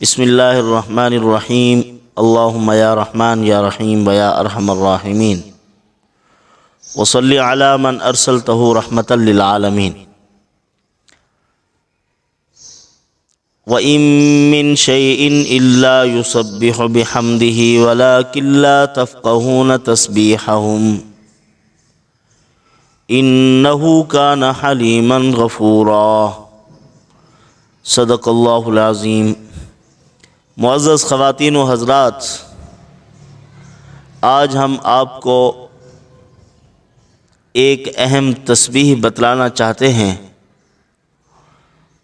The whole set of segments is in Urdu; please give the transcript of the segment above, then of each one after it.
بسم اللہ الرحمن الرحیم اللہم یا رحمن یا رحیم ویا ارحم الراحمین وصلی علی من ارسلتہ رحمتا للعالمین وَإِن مِّن شَيْءٍ إِلَّا يُسَبِّحُ بِحَمْدِهِ وَلَكِن لَّا تَفْقَهُونَ تَسْبِيحَهُمْ إِنَّهُ كَانَ حَلِيمًا غَفُورًا صدق اللہ العظیم۔ معزز خواتین و حضرات، آج ہم آپ کو ایک اہم تسبیح بتلانا چاہتے ہیں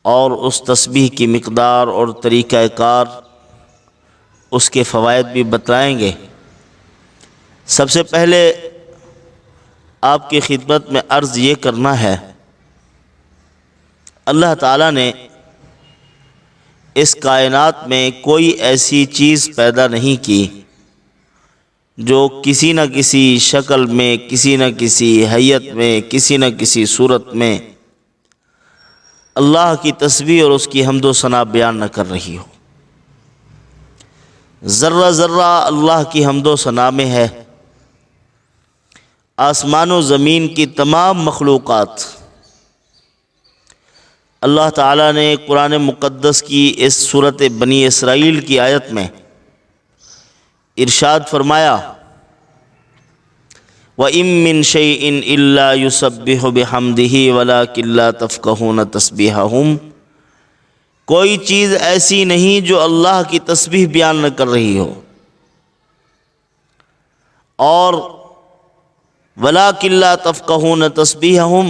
اور اس تسبیح کی مقدار اور طریقہ کار، اس کے فوائد بھی بتلائیں گے۔ سب سے پہلے آپ کی خدمت میں عرض یہ کرنا ہے، اللہ تعالیٰ نے اس کائنات میں کوئی ایسی چیز پیدا نہیں کی جو کسی نہ کسی شکل میں، کسی نہ کسی حیت میں، کسی نہ کسی صورت میں اللہ کی تسبیح اور اس کی حمد و ثنا بیان نہ کر رہی ہو۔ ذرہ ذرہ اللہ کی حمد و ثنا میں ہے۔ آسمان و زمین کی تمام مخلوقات، اللہ تعالیٰ نے قرآن مقدس کی اس سورۃ بنی اسرائیل کی آیت میں ارشاد فرمایا، وَإِن مِّن شَيْءٍ إِلَّا يُسَبِّحُ بِحَمْدِهِ وَلَكِن لَّا تَفْقَهُونَ تَسْبِيحَهُمْ، کوئی چیز ایسی نہیں جو اللہ کی تسبیح بیان نہ کر رہی ہو، اور وَلَكِن لَّا تَفْقَهُونَ تَسْبِيحَهُمْ،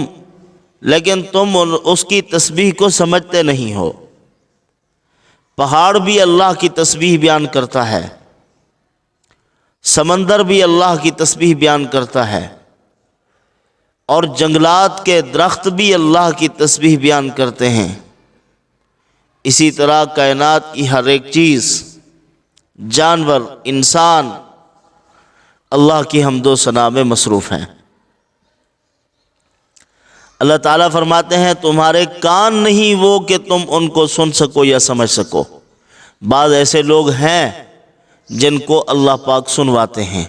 لیکن تم اس کی تسبیح کو سمجھتے نہیں ہو۔ پہاڑ بھی اللہ کی تسبیح بیان کرتا ہے، سمندر بھی اللہ کی تسبیح بیان کرتا ہے، اور جنگلات کے درخت بھی اللہ کی تسبیح بیان کرتے ہیں۔ اسی طرح کائنات کی ہر ایک چیز، جانور، انسان اللہ کی حمد و ثنا میں مصروف ہیں۔ اللہ تعالیٰ فرماتے ہیں، تمہارے کان نہیں وہ کہ تم ان کو سن سکو یا سمجھ سکو۔ بعض ایسے لوگ ہیں جن کو اللہ پاک سنواتے ہیں،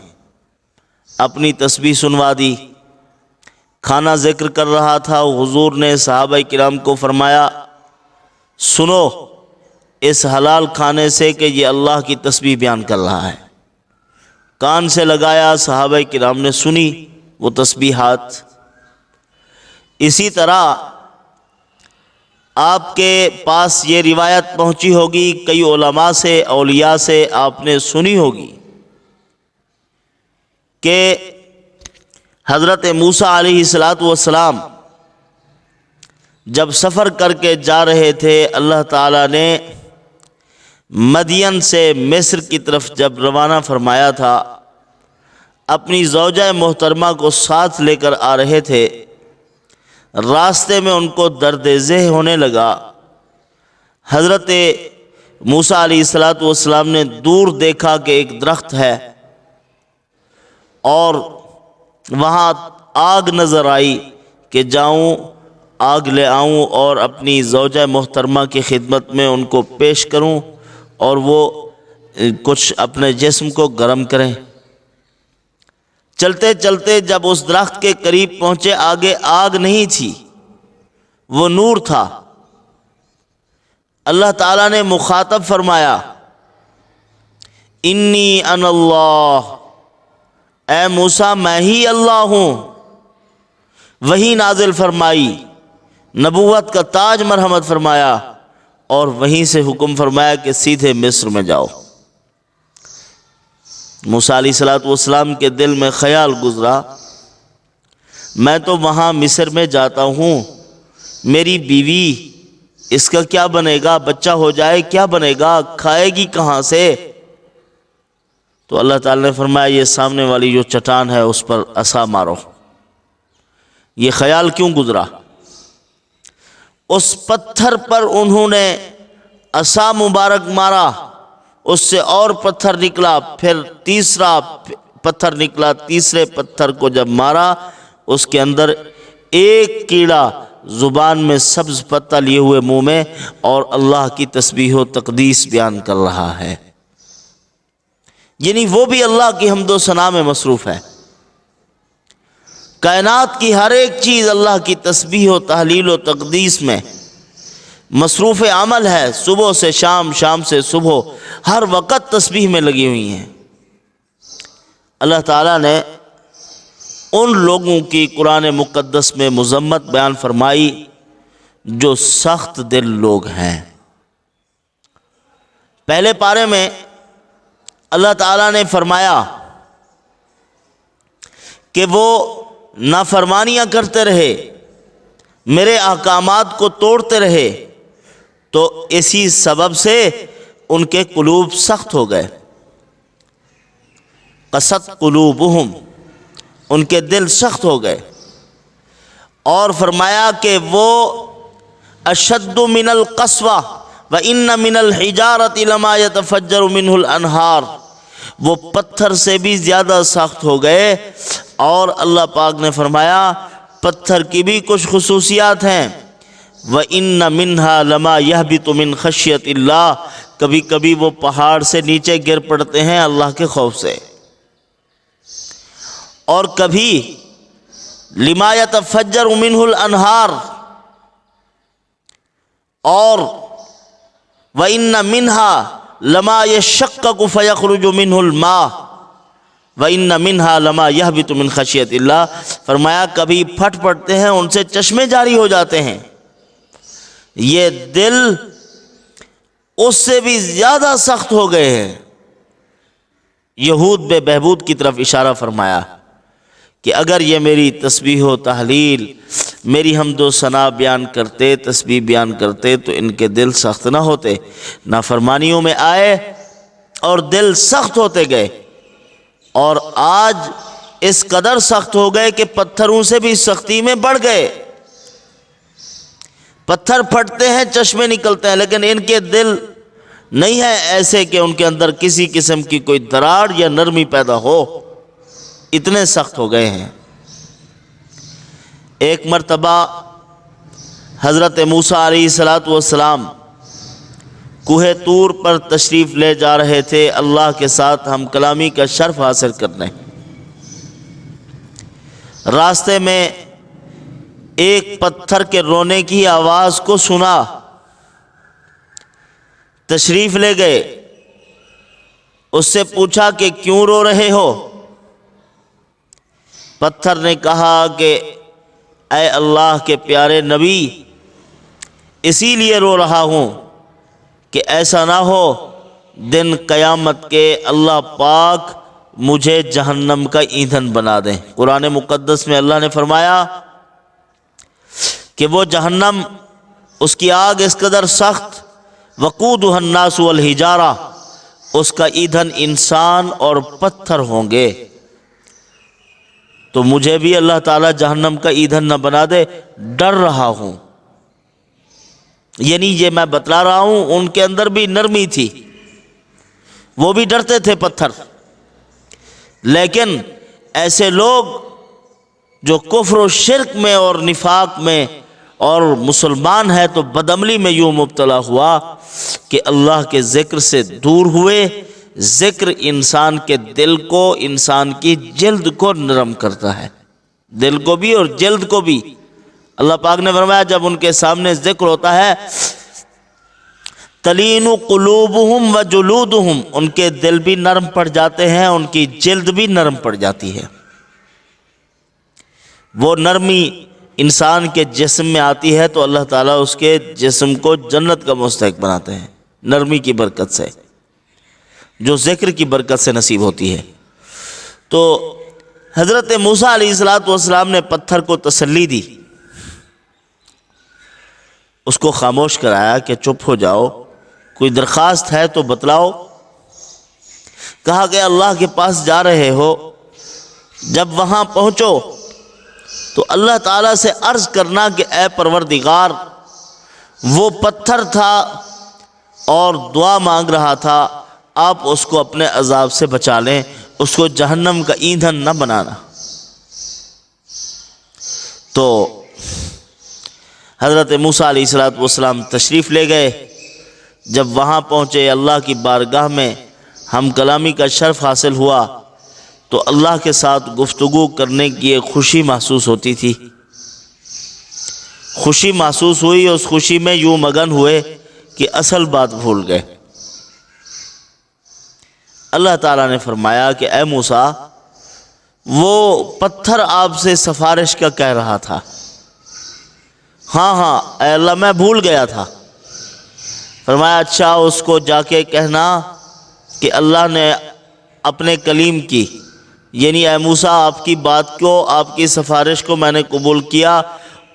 اپنی تسبیح سنوا دی۔ کھانا ذکر کر رہا تھا، حضور نے صحابہ کرام کو فرمایا، سنو اس حلال کھانے سے کہ یہ اللہ کی تسبیح بیان کر رہا ہے۔ کان سے لگایا، صحابہ کرام نے سنی وہ تسبیحات۔ اسی طرح آپ کے پاس یہ روایت پہنچی ہوگی، کئی علماء سے، اولیاء سے آپ نے سنی ہوگی کہ حضرت موسیٰ علیہ السلام جب سفر کر کے جا رہے تھے، اللہ تعالیٰ نے مدین سے مصر کی طرف جب روانہ فرمایا تھا، اپنی زوجہ محترمہ کو ساتھ لے کر آ رہے تھے، راستے میں ان کو درد ذہ ہونے لگا۔ حضرت موسیٰ علیہ السلام نے دور دیکھا کہ ایک درخت ہے اور وہاں آگ نظر آئی کہ جاؤں آگ لے آؤں اور اپنی زوجہ محترمہ کی خدمت میں ان کو پیش کروں اور وہ کچھ اپنے جسم کو گرم کریں۔ چلتے چلتے جب اس درخت کے قریب پہنچے، آگے آگ نہیں تھی، وہ نور تھا۔ اللہ تعالیٰ نے مخاطب فرمایا، انی انا اللہ، اے موسیٰ میں ہی اللہ ہوں۔ وہی نازل فرمائی، نبوت کا تاج مرحمت فرمایا، اور وہیں سے حکم فرمایا کہ سیدھے مصر میں جاؤ۔ موسیٰ علیہ السلام کے دل میں خیال گزرا، میں تو وہاں مصر میں جاتا ہوں، میری بیوی، اس کا کیا بنے گا؟ بچہ ہو جائے کیا بنے گا؟ کھائے گی کہاں سے؟ تو اللہ تعالیٰ نے فرمایا، یہ سامنے والی جو چٹان ہے اس پر عصا مارو۔ یہ خیال کیوں گزرا؟ اس پتھر پر انہوں نے عصا مبارک مارا، اس سے اور پتھر نکلا، پھر تیسرا پتھر نکلا، تیسرے پتھر کو جب مارا، اس کے اندر ایک کیڑا زبان میں سبز پتہ لیے ہوئے منہ میں اور اللہ کی تسبیح و تقدیس بیان کر رہا ہے، یعنی وہ بھی اللہ کی حمد و ثنا میں مصروف ہے۔ کائنات کی ہر ایک چیز اللہ کی تسبیح و تحلیل و تقدیس میں مصروف عمل ہے، صبح سے شام، شام سے صبح، ہر وقت تسبیح میں لگی ہوئی ہیں۔ اللہ تعالیٰ نے ان لوگوں کی قرآن مقدس میں مذمت بیان فرمائی جو سخت دل لوگ ہیں۔ پہلے پارے میں اللہ تعالیٰ نے فرمایا کہ وہ نافرمانیاں کرتے رہے، میرے احکامات کو توڑتے رہے، تو اسی سبب سے ان کے قلوب سخت ہو گئے۔ قست قلوبہم، ان کے دل سخت ہو گئے۔ اور فرمایا کہ وہ اشد من القسوہ وَإِنَّ مِنَ الْحِجَارَةِ لَمَا يَتَفَجَّرُ مِنْهُ الْأَنْهَارُ، وہ پتھر سے بھی زیادہ سخت ہو گئے۔ اور اللہ پاک نے فرمایا پتھر کی بھی کچھ خصوصیات ہیں، وَإِنَّ مِنْهَا لَمَا يَهْبِطُ مِنْ خَشْيَةِ اللَّهِ، کبھی کبھی وہ پہاڑ سے نیچے گر پڑتے ہیں اللہ کے خوف سے، اور کبھی لِمَا يَتَفَجَّرُ مِنْهُ الْأَنْهَارُ، اور وَإِنَّ مِنْهَا لَمَا يَشَّقَّقُ فَيَخْرُجُ مِنْهُ الْمَاءُ وَإِنَّ مِنْهَا لَمَا يَهْبِطُ مِنْ خَشْيَةِ اللَّهِ، فرمایا کبھی پھٹ پڑتے ہیں، ان سے چشمے جاری ہو جاتے ہیں۔ یہ دل اس سے بھی زیادہ سخت ہو گئے ہیں۔ یہود بے بہبود کی طرف اشارہ فرمایا کہ اگر یہ میری تسبیح و تحلیل، میری حمد و ثنا بیان کرتے، تسبیح بیان کرتے، تو ان کے دل سخت نہ ہوتے، نافرمانیوں میں آئے اور دل سخت ہوتے گئے، اور آج اس قدر سخت ہو گئے کہ پتھروں سے بھی سختی میں بڑھ گئے۔ پتھر پھٹتے ہیں، چشمے نکلتے ہیں، لیکن ان کے دل نہیں ہے ایسے کہ ان کے اندر کسی قسم کی کوئی دراڑ یا نرمی پیدا ہو، اتنے سخت ہو گئے ہیں۔ ایک مرتبہ حضرت موسیٰ علیہ السلام کوہ طور پر تشریف لے جا رہے تھے اللہ کے ساتھ ہم کلامی کا شرف حاصل کرنے۔ راستے میں ایک پتھر کے رونے کی آواز کو سنا، تشریف لے گئے، اس سے پوچھا کہ کیوں رو رہے ہو؟ پتھر نے کہا کہ اے اللہ کے پیارے نبی، اسی لیے رو رہا ہوں کہ ایسا نہ ہو دن قیامت کے اللہ پاک مجھے جہنم کا ایندھن بنا دیں۔ قرآن مقدس میں اللہ نے فرمایا کہ وہ جہنم، اس کی آگ اس قدر سخت، وقودھا الناس والحجارہ، اس کا ایندھن انسان اور پتھر ہوں گے، تو مجھے بھی اللہ تعالیٰ جہنم کا ایندھن نہ بنا دے، ڈر رہا ہوں۔ یعنی یہ میں بتلا رہا ہوں، ان کے اندر بھی نرمی تھی، وہ بھی ڈرتے تھے پتھر۔ لیکن ایسے لوگ جو کفر و شرک میں اور نفاق میں اور مسلمان ہے تو بدعملی میں یوں مبتلا ہوا کہ اللہ کے ذکر سے دور ہوئے۔ ذکر انسان کے دل کو، انسان کی جلد کو نرم کرتا ہے، دل کو بھی اور جلد کو بھی۔ اللہ پاک نے فرمایا جب ان کے سامنے ذکر ہوتا ہے تلین قلوبہم وجلودہم، ان کے دل بھی نرم پڑ جاتے ہیں، ان کی جلد بھی نرم پڑ جاتی ہے۔ وہ نرمی انسان کے جسم میں آتی ہے تو اللہ تعالیٰ اس کے جسم کو جنت کا مستحق بناتے ہیں، نرمی کی برکت سے، جو ذکر کی برکت سے نصیب ہوتی ہے۔ تو حضرت موسیٰ علیہ السلام نے پتھر کو تسلی دی، اس کو خاموش کرایا کہ چپ ہو جاؤ، کوئی درخواست ہے تو بتلاؤ۔ کہا کہ اللہ کے پاس جا رہے ہو، جب وہاں پہنچو تو اللہ تعالیٰ سے عرض کرنا کہ اے پروردگار، وہ پتھر تھا اور دعا مانگ رہا تھا، آپ اس کو اپنے عذاب سے بچا لیں، اس کو جہنم کا ایندھن نہ بنانا۔ تو حضرت موسیٰ علیہ السلام تشریف لے گئے۔ جب وہاں پہنچے، اللہ کی بارگاہ میں ہم کلامی کا شرف حاصل ہوا تو اللہ کے ساتھ گفتگو کرنے کی ایک خوشی محسوس ہوتی تھی، خوشی محسوس ہوئی۔ اس خوشی میں یوں مگن ہوئے کہ اصل بات بھول گئے۔ اللہ تعالیٰ نے فرمایا کہ اے موسیٰ، وہ پتھر آپ سے سفارش کا کہہ رہا تھا۔ ہاں اے اللہ، میں بھول گیا تھا۔ فرمایا اچھا، اس کو جا کے کہنا کہ اللہ نے اپنے کلیم کی، یعنی اے موسیٰ آپ کی بات کو، آپ کی سفارش کو میں نے قبول کیا،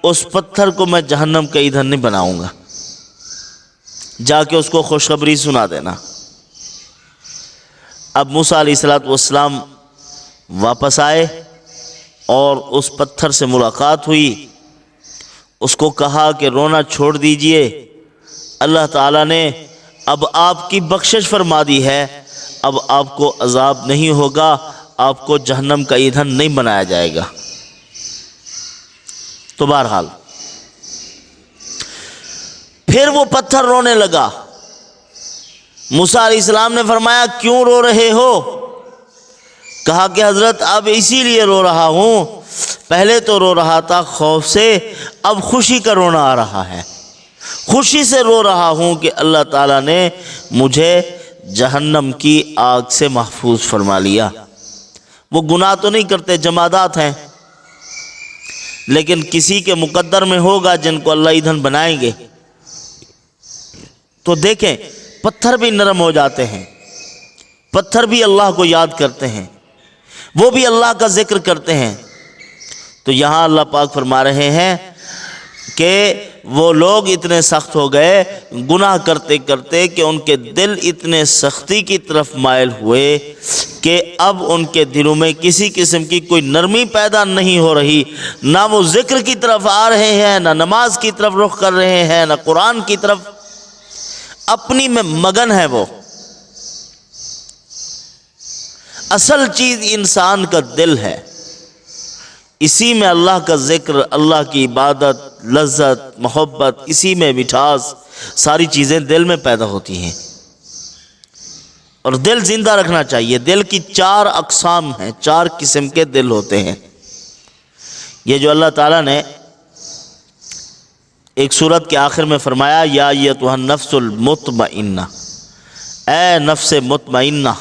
اس پتھر کو میں جہنم کا ایندھن نہیں بناؤں گا۔ جا کے اس کو خوشخبری سنا دینا۔ اب موسیٰ علیہ السلام واپس آئے اور اس پتھر سے ملاقات ہوئی۔ اس کو کہا کہ رونا چھوڑ دیجئے، اللہ تعالیٰ نے اب آپ کی بخشش فرما دی ہے، اب آپ کو عذاب نہیں ہوگا، آپ کو جہنم کا ایندھن نہیں بنایا جائے گا۔ تو بہرحال پھر وہ پتھر رونے لگا۔ موسیٰ علیہ السلام نے فرمایا کیوں رو رہے ہو؟ کہا کہ حضرت اب اسی لیے رو رہا ہوں، پہلے تو رو رہا تھا خوف سے، اب خوشی کا رونا آ رہا ہے۔ خوشی سے رو رہا ہوں کہ اللہ تعالیٰ نے مجھے جہنم کی آگ سے محفوظ فرما لیا۔ وہ گناہ تو نہیں کرتے، جمادات ہیں، لیکن کسی کے مقدر میں ہوگا جن کو اللہ ایندھن بنائیں گے۔ تو دیکھیں، پتھر بھی نرم ہو جاتے ہیں، پتھر بھی اللہ کو یاد کرتے ہیں، وہ بھی اللہ کا ذکر کرتے ہیں۔ تو یہاں اللہ پاک فرما رہے ہیں کہ وہ لوگ اتنے سخت ہو گئے گناہ کرتے کرتے کہ ان کے دل اتنے سختی کی طرف مائل ہوئے کہ اب ان کے دلوں میں کسی قسم کی کوئی نرمی پیدا نہیں ہو رہی، نہ وہ ذکر کی طرف آ رہے ہیں، نہ نماز کی طرف رخ کر رہے ہیں، نہ قرآن کی طرف، اپنی میں مگن ہے۔ وہ اصل چیز انسان کا دل ہے، اسی میں اللہ کا ذکر، اللہ کی عبادت، لذت، محبت، اسی میں مٹھاس، ساری چیزیں دل میں پیدا ہوتی ہیں۔ اور دل زندہ رکھنا چاہیے۔ دل کی 4 اقسام ہیں، 4 قسم کے دل ہوتے ہیں۔ یہ جو اللہ تعالیٰ نے ایک سورت کے آخر میں فرمایا یا ایتھا النفس المطمئنہ، اے نفس مطمئنہ،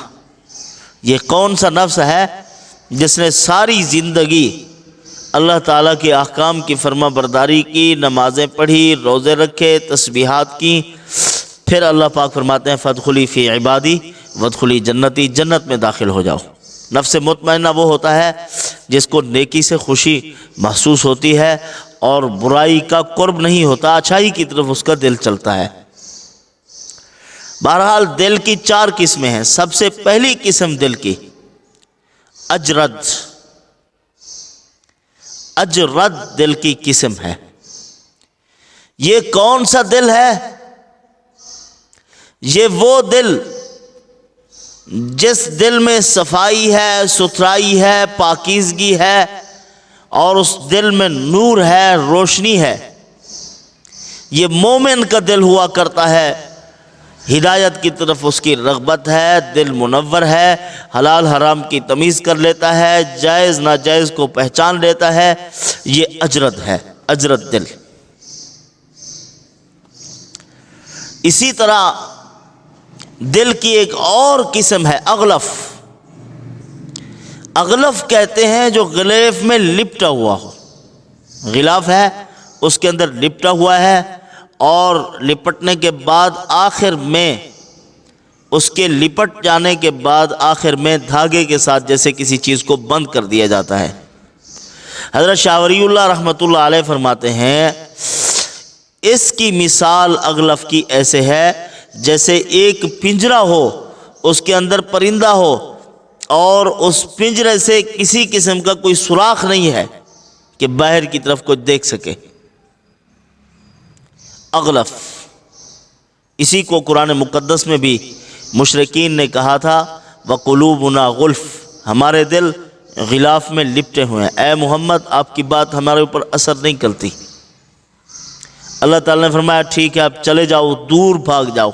یہ کون سا نفس ہے جس نے ساری زندگی اللہ تعالیٰ کے احکام کی فرما برداری کی، نمازیں پڑھی، روزے رکھے، تسبیحات کی، پھر اللہ پاک فرماتے ہیں فادخلی فی عبادی وادخلی جنتی، جنت میں داخل ہو جاؤ۔ نفس مطمئنہ وہ ہوتا ہے جس کو نیکی سے خوشی محسوس ہوتی ہے اور برائی کا قرب نہیں ہوتا، اچھائی کی طرف اس کا دل چلتا ہے۔ بہرحال دل کی 4 قسمیں ہیں۔ سب سے پہلی قسم دل کی اجرد، اجرد دل کی قسم ہے۔ یہ کون سا دل ہے؟ یہ وہ دل جس دل میں صفائی ہے، ستھرائی ہے، پاکیزگی ہے، اور اس دل میں نور ہے، روشنی ہے۔ یہ مومن کا دل ہوا کرتا ہے، ہدایت کی طرف اس کی رغبت ہے، دل منور ہے، حلال حرام کی تمیز کر لیتا ہے، جائز ناجائز کو پہچان لیتا ہے۔ یہ اجرد ہے، اجرد دل۔ اسی طرح دل کی ایک اور قسم ہے اغلف۔ اغلف کہتے ہیں جو غلاف میں لپٹا ہوا ہو، غلاف ہے اس کے اندر لپٹا ہوا ہے، اور لپٹنے کے بعد آخر میں اس کے لپٹ جانے کے بعد آخر میں دھاگے کے ساتھ جیسے کسی چیز کو بند کر دیا جاتا ہے۔ حضرت شاہ ولی اللہ رحمۃ اللہ علیہ فرماتے ہیں اس کی مثال اغلف کی ایسے ہے جیسے ایک پنجرا ہو، اس کے اندر پرندہ ہو اور اس پنجرے سے کسی قسم کا کوئی سوراخ نہیں ہے کہ باہر کی طرف کوئی دیکھ سکے۔ اغلف، اسی کو قرآن مقدس میں بھی مشرکین نے کہا تھا وَقُلُوبُنَا غُلْف، ہمارے دل غلاف میں لپٹے ہوئے ہیں، اے محمد آپ کی بات ہمارے اوپر اثر نہیں کرتی۔ اللہ تعالیٰ نے فرمایا ٹھیک ہے اب چلے جاؤ، دور بھاگ جاؤ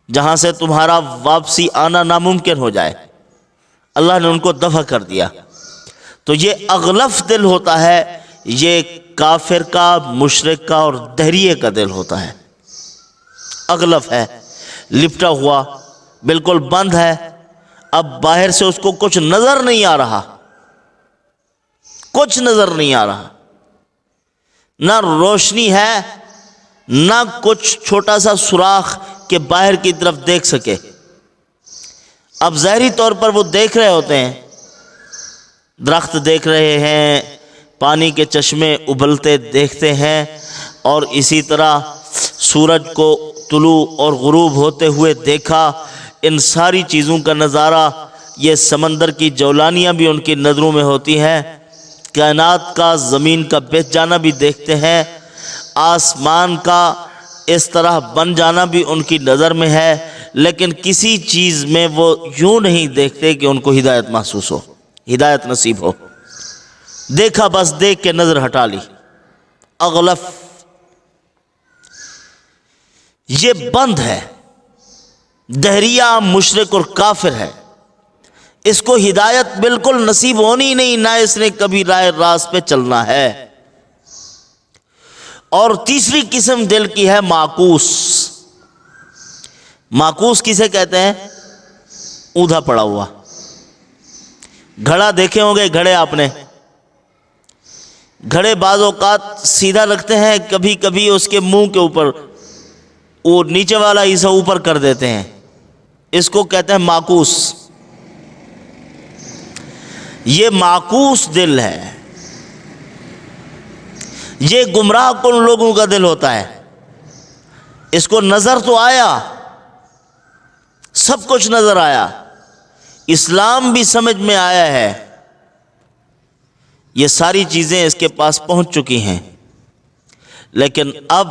جہاں سے تمہارا واپسی آنا ناممکن ہو جائے۔ اللہ نے ان کو دفع کر دیا۔ تو یہ اغلف دل ہوتا ہے، یہ کافر کا، مشرک کا اور دہریے کا دل ہوتا ہے۔ اغلف ہے، لپٹا ہوا، بالکل بند ہے، اب باہر سے اس کو کچھ نظر نہیں آ رہا، کچھ نظر نہیں آ رہا، نہ روشنی ہے، نہ کچھ چھوٹا سا سوراخ کہ باہر کی طرف دیکھ سکے۔ اب ظاہری طور پر وہ دیکھ رہے ہوتے ہیں، درخت دیکھ رہے ہیں، پانی کے چشمے ابلتے دیکھتے ہیں، اور اسی طرح سورج کو طلوع اور غروب ہوتے ہوئے دیکھا۔ ان ساری چیزوں کا نظارہ، یہ سمندر کی جولانیاں بھی ان کی نظروں میں ہوتی ہیں، کائنات کا، زمین کا بہہ جانا بھی دیکھتے ہیں، آسمان کا اس طرح بن جانا بھی ان کی نظر میں ہے، لیکن کسی چیز میں وہ یوں نہیں دیکھتے کہ ان کو ہدایت محسوس ہو، ہدایت نصیب ہو۔ دیکھا بس دیکھ کے نظر ہٹا لی۔ اغلف، یہ بند ہے، دہریہ، مشرک اور کافر ہے، اس کو ہدایت بالکل نصیب ہونی نہیں، نہ اس نے کبھی راہ راست پہ چلنا ہے۔ اور تیسری قسم دل کی ہے معکوس۔ معکوس کسے کہتے ہیں؟ اوندا پڑا ہوا۔ گھڑا دیکھے ہوں گے، گھڑے آپ نے، گھڑے بعض اوقات سیدھا رکھتے ہیں، کبھی کبھی اس کے منہ کے اوپر وہ نیچے والا حصہ اوپر کر دیتے ہیں، اس کو کہتے ہیں معکوس۔ یہ معکوس دل ہے، یہ گمراہ کن لوگوں کا دل ہوتا ہے۔ اس کو نظر تو آیا، سب کچھ نظر آیا، اسلام بھی سمجھ میں آیا ہے، یہ ساری چیزیں اس کے پاس پہنچ چکی ہیں، لیکن اب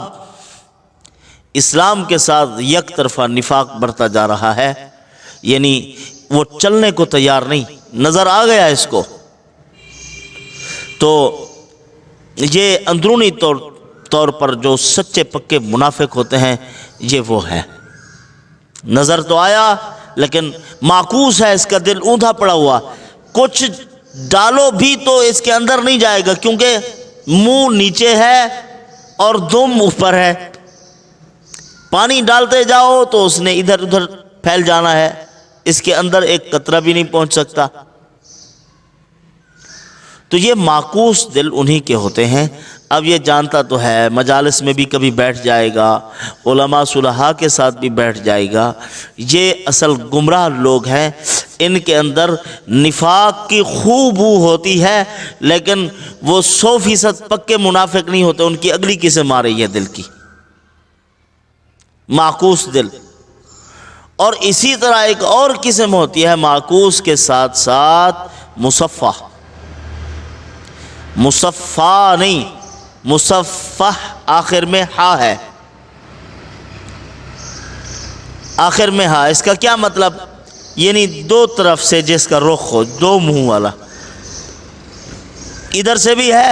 اسلام کے ساتھ یک طرفہ نفاق بڑھتا جا رہا ہے، یعنی وہ چلنے کو تیار نہیں، نظر آ گیا اس کو۔ تو یہ اندرونی طور پر جو سچے پکے منافق ہوتے ہیں، یہ وہ ہے، نظر تو آیا لیکن معکوس ہے، اس کا دل اوندا پڑا ہوا، کچھ ڈالو بھی تو اس کے اندر نہیں جائے گا، کیونکہ منہ نیچے ہے اور دم اوپر ہے، پانی ڈالتے جاؤ تو اس نے ادھر ادھر پھیل جانا ہے، اس کے اندر ایک قطرہ بھی نہیں پہنچ سکتا۔ تو یہ معکوس دل انہی کے ہوتے ہیں۔ اب یہ جانتا تو ہے، مجالس میں بھی کبھی بیٹھ جائے گا، علماء صلحاء کے ساتھ بھی بیٹھ جائے گا، یہ اصل گمراہ لوگ ہیں، ان کے اندر نفاق کی خوب بو ہوتی ہے، لیکن وہ 100% پکے منافق نہیں ہوتے، ان کی اگلی قسم آ رہی ہے دل کی، معکوس دل۔ اور اسی طرح ایک اور قسم ہوتی ہے معکوس کے ساتھ ساتھ مصفہ، مصفہ نہیں، مصفح، آخر میں ہا ہے، آخر میں ہا۔ اس کا کیا مطلب؟ یعنی دو طرف سے جس کا رخ ہو، دو منہ والا، ادھر سے بھی ہے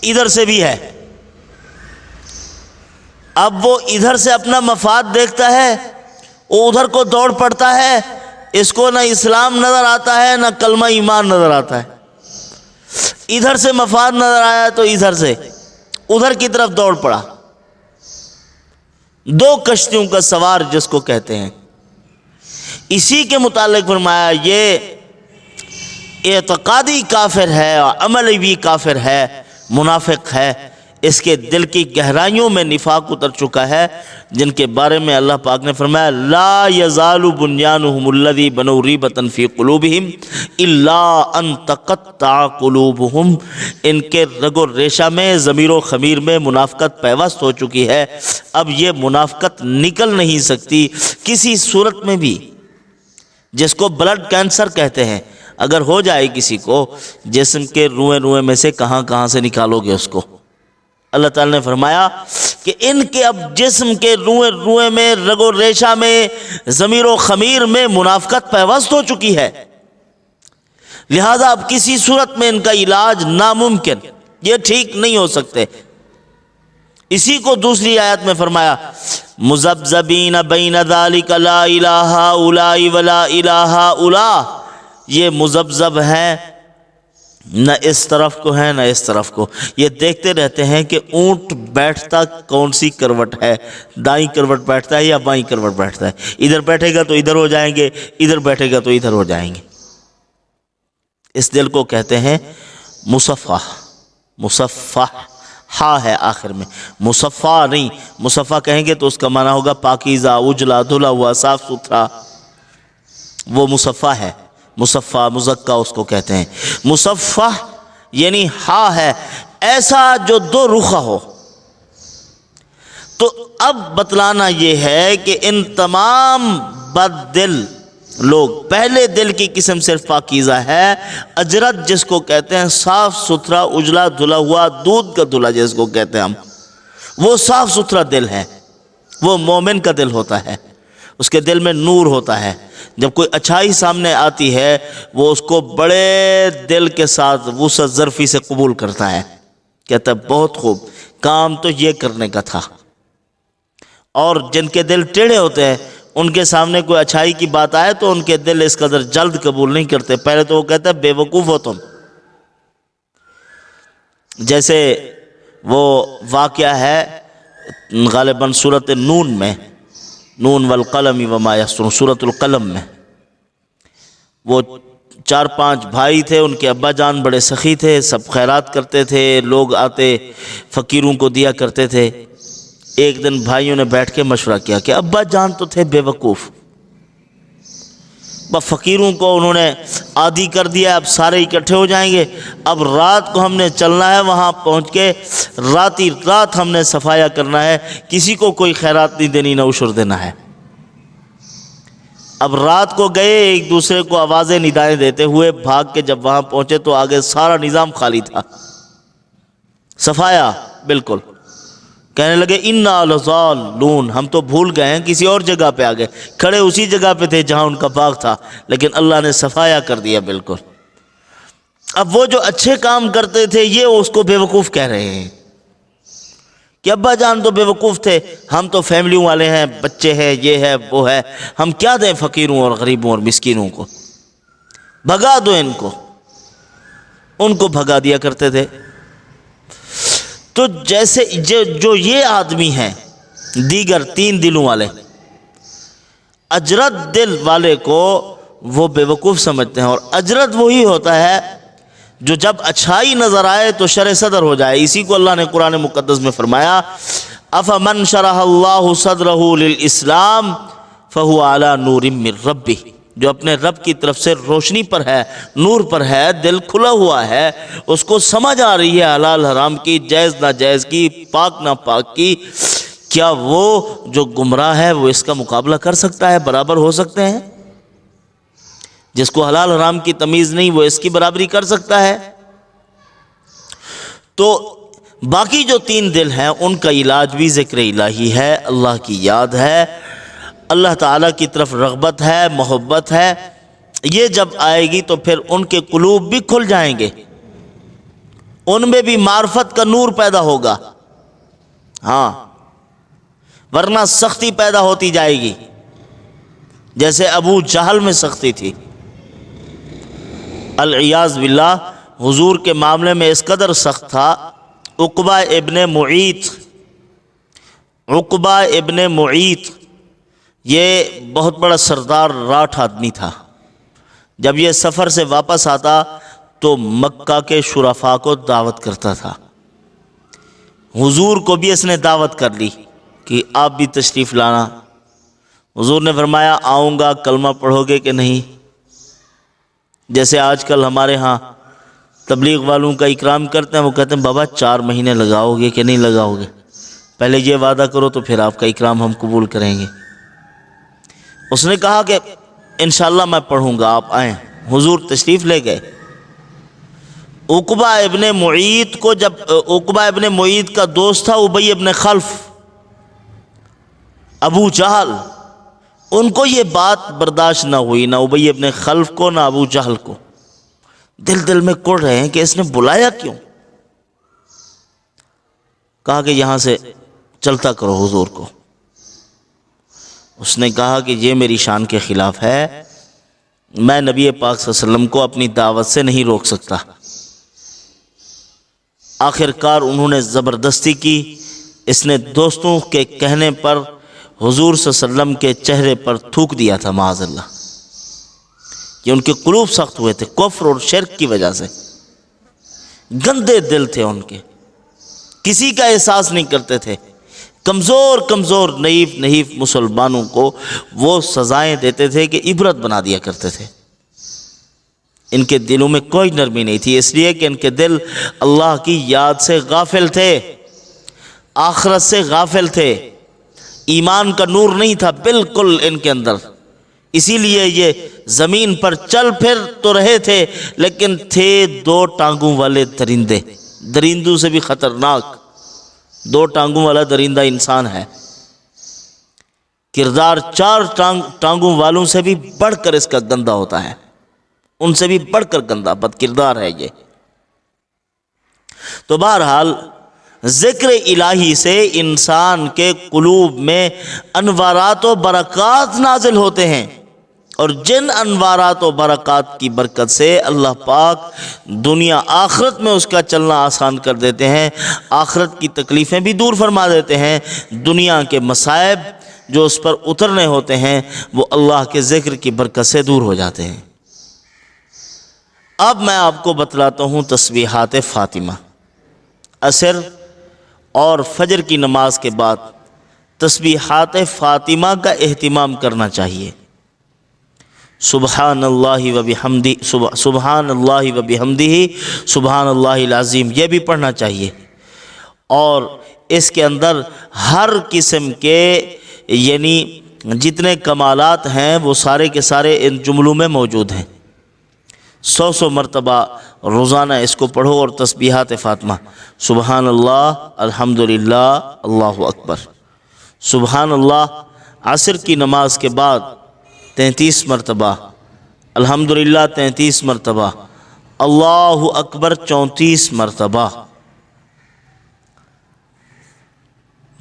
ادھر سے بھی ہے۔ اب وہ ادھر سے اپنا مفاد دیکھتا ہے، وہ ادھر کو دوڑ پڑتا ہے، اس کو نہ اسلام نظر آتا ہے نہ کلمہ ایمان نظر آتا ہے، ادھر سے مفاد نظر آیا تو ادھر سے ادھر کی طرف دوڑ پڑا، دو کشتیوں کا سوار جس کو کہتے ہیں۔ اسی کے متعلق فرمایا یہ اعتقادی کافر ہے اور عملی بھی کافر ہے، منافق ہے، اس کے دل کی گہرائیوں میں نفاق اتر چکا ہے، جن کے بارے میں اللہ پاک نے فرمایا لا یزال بنیانہم الذی بنوا ریبۃ فی قلوبہم الا ان تقطع قلوبہم، ان کے رگ و ریشہ میں، ضمیر و خمیر میں منافقت پیوست ہو چکی ہے، اب یہ منافقت نکل نہیں سکتی کسی صورت میں بھی۔ جس کو بلڈ کینسر کہتے ہیں، اگر ہو جائے کسی کو، جسم کے روئیں میں سے کہاں کہاں سے نکالو گے اس کو؟ اللہ تعالیٰ نے فرمایا کہ ان کے اب جسم کے روئیں میں، رگ و ریشہ میں، ضمیر و خمیر میں منافقت پیوست ہو چکی ہے، لہذا اب کسی صورت میں ان کا علاج ناممکن، یہ ٹھیک نہیں ہو سکتے۔ اسی کو دوسری آیت میں فرمایا مذبذبین بین ذالک لا الہ الا ولا الہ الا، یہ مذبذب ہیں، نہ اس طرف کو ہے نہ اس طرف کو، یہ دیکھتے رہتے ہیں کہ اونٹ بیٹھتا کون سی کروٹ ہے، دائیں کروٹ بیٹھتا ہے یا بائیں کروٹ بیٹھتا ہے، ادھر بیٹھے گا تو ادھر ہو جائیں گے، ادھر بیٹھے گا تو ادھر ہو جائیں گے۔ اس دل کو کہتے ہیں مصفح، مصفح ہا ہے آخر میں، مصفح نہیں، مصفح کہیں گے تو اس کا معنی ہوگا پاکیزہ، اجلا، دھلا ہوا، صاف ستھرا، وہ مصفح ہے، مصفح مزکہ اس کو کہتے ہیں۔ مصفح یعنی ہا ہے ایسا جو دو رخہ ہو۔ تو اب بتلانا یہ ہے کہ ان تمام بد دل لوگ، پہلے دل کی قسم صرف پاکیزہ ہے، اجرت جس کو کہتے ہیں صاف ستھرا، اجلا دھلا ہوا، دودھ کا دھلا جس کو کہتے ہیں ہم، وہ صاف ستھرا دل ہے، وہ مومن کا دل ہوتا ہے، اس کے دل میں نور ہوتا ہے۔ جب کوئی اچھائی سامنے آتی ہے وہ اس کو بڑے دل کے ساتھ وسعت ظرفی سے قبول کرتا ہے، کہتا ہے بہت خوب، کام تو یہ کرنے کا تھا۔ اور جن کے دل ٹیڑھے ہوتے ہیں ان کے سامنے کوئی اچھائی کی بات آئے تو ان کے دل اس قدر جلد قبول نہیں کرتے، پہلے تو وہ کہتا ہے بے وقوف ہو تم۔ جیسے وہ واقعہ ہے غالباً سورۃ نون میں، نون والقلم وما یسطرون، سورۃ القلم میں، وہ 4-5 بھائی تھے، ان کے ابا جان بڑے سخی تھے، سب خیرات کرتے تھے، لوگ آتے فقیروں کو دیا کرتے تھے۔ ایک دن بھائیوں نے بیٹھ کے مشورہ کیا کہ ابا جان تو تھے بے وقوف، فقیروں کو انہوں نے عادی کر دیا، اب سارے اکٹھے ہو جائیں گے، اب رات کو ہم نے چلنا ہے، وہاں پہنچ کے راتی رات ہم نے صفایا کرنا ہے، کسی کو کوئی خیرات نہیں دینی، نہ عشر دینا ہے۔ اب رات کو گئے، ایک دوسرے کو آوازیں ندائیں دیتے ہوئے بھاگ کے جب وہاں پہنچے تو آگے سارا نظام خالی تھا، صفایا بالکل۔ کہنے لگے انا لضالون، ہم تو بھول گئے ہیں، کسی اور جگہ پہ آ گئے، کھڑے اسی جگہ پہ تھے جہاں ان کا باغ تھا، لیکن اللہ نے صفایا کر دیا بالکل۔ اب وہ جو اچھے کام کرتے تھے یہ اس کو بے وقوف کہہ رہے ہیں کہ ابا جان تو بے وقوف تھے، ہم تو فیملیوں والے ہیں، بچے ہیں، یہ ہے وہ ہے، ہم کیا دیں فقیروں اور غریبوں اور مسکینوں کو، بھگا دو ان کو، ان کو بھگا دیا کرتے تھے۔ تو جیسے جو یہ آدمی ہیں دیگر 3 دلوں والے، اجرت دل والے کو وہ بے وقوف سمجھتے ہیں، اور اجرت وہی ہوتا ہے جو جب اچھائی نظر آئے تو شرح صدر ہو جائے۔ اسی کو اللہ نے قرآن مقدس میں فرمایا افمن شرح اللہ صدرہ للاسلام فہو علی نور من ربہ، جو اپنے رب کی طرف سے روشنی پر ہے، نور پر ہے، دل کھلا ہوا ہے، اس کو سمجھ آ رہی ہے حلال حرام کی، جائز ناجائز کی، پاک ناپاک کی، کیا وہ جو گمراہ ہے وہ اس کا مقابلہ کر سکتا ہے، برابر ہو سکتے ہیں؟ جس کو حلال حرام کی تمیز نہیں وہ اس کی برابری کر سکتا ہے؟ تو باقی جو 3 دل ہیں ان کا علاج بھی ذکر الہی ہے، اللہ کی یاد ہے، اللہ تعالیٰ کی طرف رغبت ہے، محبت ہے۔ یہ جب آئے گی تو پھر ان کے قلوب بھی کھل جائیں گے، ان میں بھی معرفت کا نور پیدا ہوگا، ہاں، ورنہ سختی پیدا ہوتی جائے گی، جیسے ابو جہل میں سختی تھی، العیاذ باللہ۔ حضور کے معاملے میں اس قدر سخت تھا، عقبہ ابن معیط یہ بہت بڑا سردار راٹھ آدمی تھا، جب یہ سفر سے واپس آتا تو مکہ کے شرفاء کو دعوت کرتا تھا۔ حضور کو بھی اس نے دعوت کر لی کہ آپ بھی تشریف لانا۔ حضور نے فرمایا آؤں گا، کلمہ پڑھو گے کہ نہیں؟ جیسے آج کل ہمارے ہاں تبلیغ والوں کا اکرام کرتے ہیں، وہ کہتے ہیں بابا 4 مہینے لگاؤ گے کہ نہیں لگاؤ گے؟ پہلے یہ وعدہ کرو تو پھر آپ کا اکرام ہم قبول کریں گے۔ اس نے کہا کہ انشاءاللہ میں پڑھوں گا، آپ آئیں۔ حضور تشریف لے گئے۔ عقبہ ابن معیط کو، جب عقبہ ابن معیط کا دوست تھا ابی ابن خلف، ابو جہل، ان کو یہ بات برداشت نہ ہوئی، نہ ابی ابن خلف کو نہ ابو جہل کو، دل میں کوڑ رہے ہیں کہ اس نے بلایا کیوں؟ کہا کہ یہاں سے چلتا کرو حضور کو۔ اس نے کہا کہ یہ میری شان کے خلاف ہے، میں نبی پاک صلی اللہ علیہ وسلم کو اپنی دعوت سے نہیں روک سکتا۔ آخر کار انہوں نے زبردستی کی۔ اس نے دوستوں کے کہنے پر حضور صلی اللہ علیہ وسلم کے چہرے پر تھوک دیا تھا، معاذ اللہ، کہ ان کے قلوب سخت ہوئے تھے کفر اور شرک کی وجہ سے، گندے دل تھے ان کے، کسی کا احساس نہیں کرتے تھے، کمزور نحیف مسلمانوں کو وہ سزائیں دیتے تھے کہ عبرت بنا دیا کرتے تھے۔ ان کے دلوں میں کوئی نرمی نہیں تھی، اس لیے کہ ان کے دل اللہ کی یاد سے غافل تھے، آخرت سے غافل تھے، ایمان کا نور نہیں تھا بالکل ان کے اندر۔ اسی لیے یہ زمین پر چل پھر تو رہے تھے، لیکن تھے دو ٹانگوں والے درندے، درندوں سے بھی خطرناک۔ دو ٹانگوں والا درندہ انسان ہے، کردار چار ٹانگوں والوں سے بھی بڑھ کر اس کا گندا ہوتا ہے، ان سے بھی بڑھ کر گندا بد کردار ہے یہ۔ تو بہرحال ذکر الہی سے انسان کے قلوب میں انوارات و برکات نازل ہوتے ہیں، اور جن انوارات و برکات کی برکت سے اللہ پاک دنیا آخرت میں اس کا چلنا آسان کر دیتے ہیں، آخرت کی تکلیفیں بھی دور فرما دیتے ہیں، دنیا کے مصائب جو اس پر اترنے ہوتے ہیں وہ اللہ کے ذکر کی برکت سے دور ہو جاتے ہیں۔ اب میں آپ کو بتلاتا ہوں تسبیحات فاطمہ۔ عصر اور فجر کی نماز کے بعد تسبیحات فاطمہ کا اہتمام کرنا چاہیے۔ سبحان اللہ و بحمدہ، سبحان اللہ و بحمدہ، سبحان اللہ العظیم، یہ بھی پڑھنا چاہیے۔ اور اس کے اندر ہر قسم کے یعنی جتنے کمالات ہیں وہ سارے کے سارے ان جملوں میں موجود ہیں۔ 100 مرتبہ روزانہ اس کو پڑھو، اور تسبیحات فاطمہ، سبحان اللہ، الحمدللہ، اللہ اکبر۔ سبحان اللہ عصر کی نماز کے بعد 33 مرتبہ، الحمدللہ 33 مرتبہ، اللہ اکبر 34 مرتبہ۔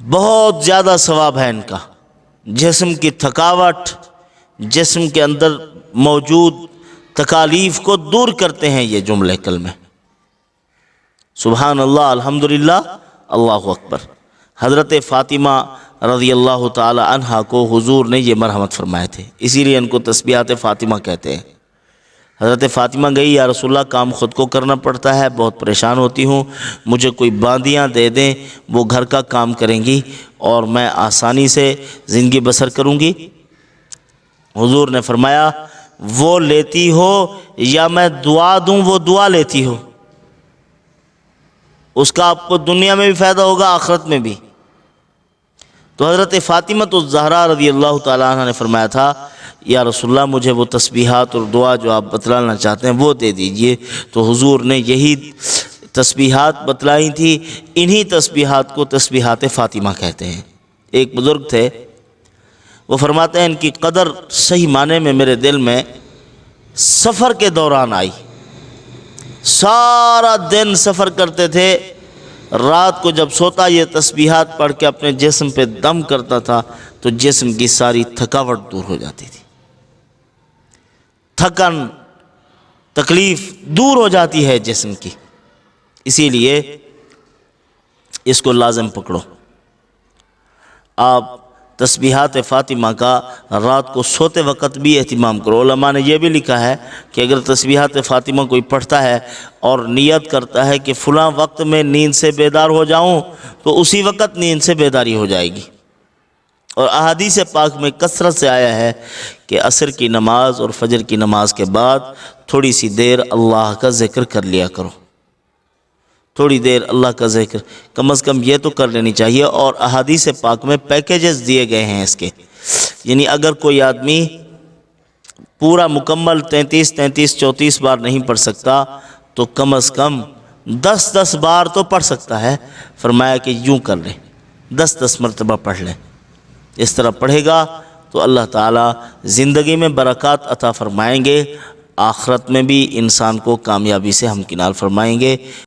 بہت زیادہ ثواب ہے ان کا، جسم کی تھکاوٹ، جسم کے اندر موجود تکالیف کو دور کرتے ہیں یہ جملے کلمے، سبحان اللہ، الحمدللہ، اللہ اکبر۔ حضرت فاطمہ رضی اللہ تعالی عنہا کو حضور نے یہ مرحمت فرمائے تھے، اسی لیے ان کو تسبیحات فاطمہ کہتے ہیں۔ حضرت فاطمہ گئی، یا رسول اللہ کام خود کو کرنا پڑتا ہے، بہت پریشان ہوتی ہوں، مجھے کوئی باندیاں دے دیں، وہ گھر کا کام کریں گی اور میں آسانی سے زندگی بسر کروں گی۔ حضور نے فرمایا وہ لیتی ہو یا میں دعا دوں وہ دعا لیتی ہو، اس کا آپ کو دنیا میں بھی فائدہ ہوگا، آخرت میں بھی۔ تو حضرت فاطمہ الزہرا رضی اللہ تعالیٰ عنہ نے فرمایا تھا، یا رسول اللہ مجھے وہ تسبیحات اور دعا جو آپ بتلانا چاہتے ہیں وہ دے دیجئے۔ تو حضور نے یہی تسبیحات بتلائی تھی، انہی تسبیحات کو تسبیحات فاطمہ کہتے ہیں۔ ایک بزرگ تھے، وہ فرماتے ہیں ان کی قدر صحیح معنی میں میرے دل میں سفر کے دوران آئی۔ سارا دن سفر کرتے تھے، رات کو جب سوتا یہ تسبیحات پڑھ کے اپنے جسم پہ دم کرتا تھا تو جسم کی ساری تھکاوٹ دور ہو جاتی تھی، تھکن تکلیف دور ہو جاتی ہے جسم کی۔ اسی لیے اس کو لازم پکڑو۔ آپ تسبیحات فاطمہ کا رات کو سوتے وقت بھی اہتمام کرو۔ علماء نے یہ بھی لکھا ہے کہ اگر تسبیحات فاطمہ کوئی پڑھتا ہے اور نیت کرتا ہے کہ فلاں وقت میں نیند سے بیدار ہو جاؤں تو اسی وقت نیند سے بیداری ہو جائے گی۔ اور احادیث پاک میں کثرت سے آیا ہے کہ عصر کی نماز اور فجر کی نماز کے بعد تھوڑی سی دیر اللہ کا ذکر کر لیا کرو، تھوڑی دیر اللہ کا ذکر کم از کم یہ تو کر لینی چاہیے۔ اور احادیث پاک میں پیکیجز دیے گئے ہیں اس کے، یعنی اگر کوئی آدمی پورا مکمل 33 بار نہیں پڑھ سکتا تو کم از کم 10 بار تو پڑھ سکتا ہے۔ فرمایا کہ یوں کر لے، 10 مرتبہ پڑھ لے۔ اس طرح پڑھے گا تو اللہ تعالیٰ زندگی میں برکات عطا فرمائیں گے، آخرت میں بھی انسان کو کامیابی سے ہمکنار فرمائیں گے۔